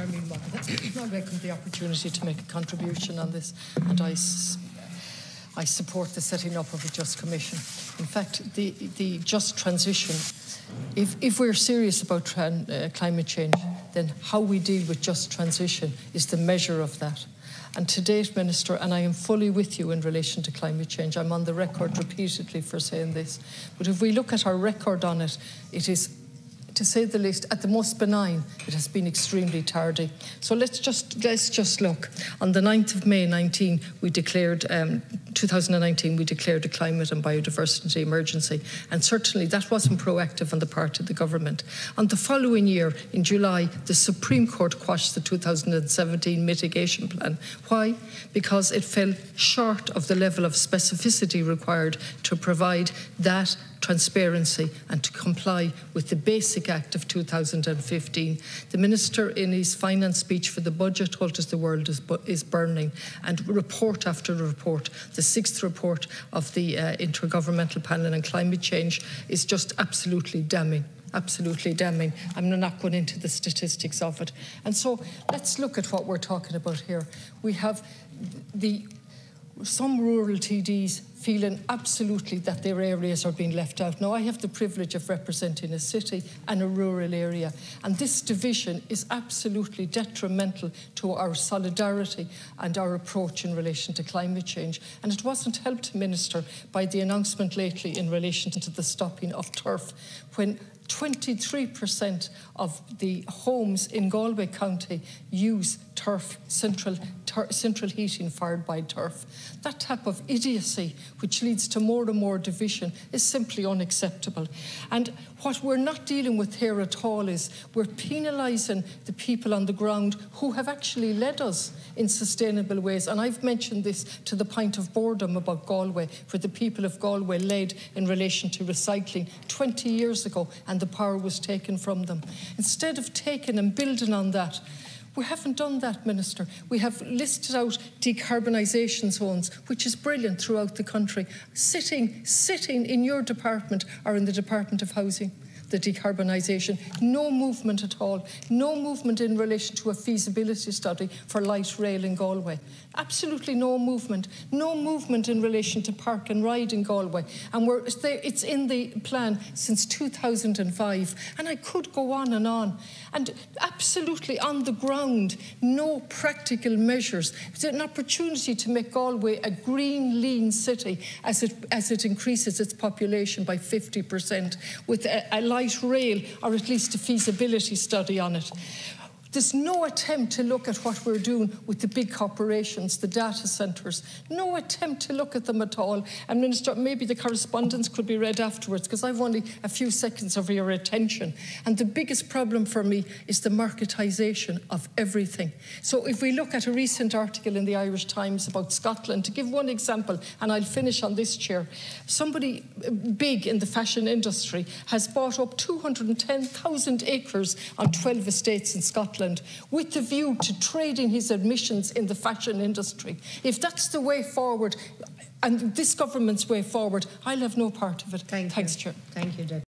I welcome the opportunity to make a contribution on this, and I support the setting up of a Just Commission. In fact, the just transition, if we're serious about climate change, then how we deal with just transition is the measure of that. And to date, Minister, and I am fully with you in relation to climate change, I'm on the record repeatedly for saying this, but if we look at our record on it, it is, to say the least, at the most benign. It has been extremely tardy. So let's just look. On the 9th of May 2019, we declared a climate and biodiversity emergency, and certainly that wasn't proactive on the part of the government. On the following year, in July, the Supreme Court quashed the 2017 mitigation plan. Why? Because it fell short of the level of specificity required to provide that transparency and to comply with the Basic Act of 2015. The Minister, in his finance speech for the budget, told us the world is burning, and report after report, the 6th report of the Intergovernmental Panel on Climate Change, is just absolutely damning. Absolutely damning. I'm not going into the statistics of it. And so let's look at what we're talking about here. We have some rural TDs feeling absolutely that their areas are being left out. Now, I have the privilege of representing a city and a rural area, and this division is absolutely detrimental to our solidarity and our approach in relation to climate change. And it wasn't helped, Minister, by the announcement lately in relation to the stopping of turf, when 23% of the homes in Galway County use turf, central heating fired by turf. That type of idiocy, which leads to more and more division, is simply unacceptable. And what we're not dealing with here at all is we're penalising the people on the ground who have actually led us in sustainable ways. And I've mentioned this to the point of boredom about Galway, where the people of Galway led in relation to recycling 20 years ago, and the power was taken from them. Instead of taking and building on that, we haven't done that, Minister. We have listed out decarbonisation zones, which is brilliant throughout the country, sitting in your department or in the Department of Housing. The decarbonisation, no movement at all, no movement in relation to a feasibility study for light rail in Galway. Absolutely no movement in relation to park and ride in Galway. And it's in the plan since 2005. And I could go on. And absolutely on the ground, no practical measures. It's an opportunity to make Galway a green, lean city as it increases its population by 50%, with a light rail, or at least a feasibility study on it. There's no attempt to look at what we're doing with the big corporations, the data centres. No attempt to look at them at all. And Minister, maybe the correspondence could be read afterwards, because I've only a few seconds of your attention. And the biggest problem for me is the marketisation of everything. So if we look at a recent article in the Irish Times about Scotland, to give one example, and I'll finish on this, Chair, somebody big in the fashion industry has bought up 210,000 acres on 12 estates in Scotland, with the view to trading his admissions in the fashion industry. If that's the way forward, and this government's way forward, I'll have no part of it. Thanks, Chair. Thank you, Deputy.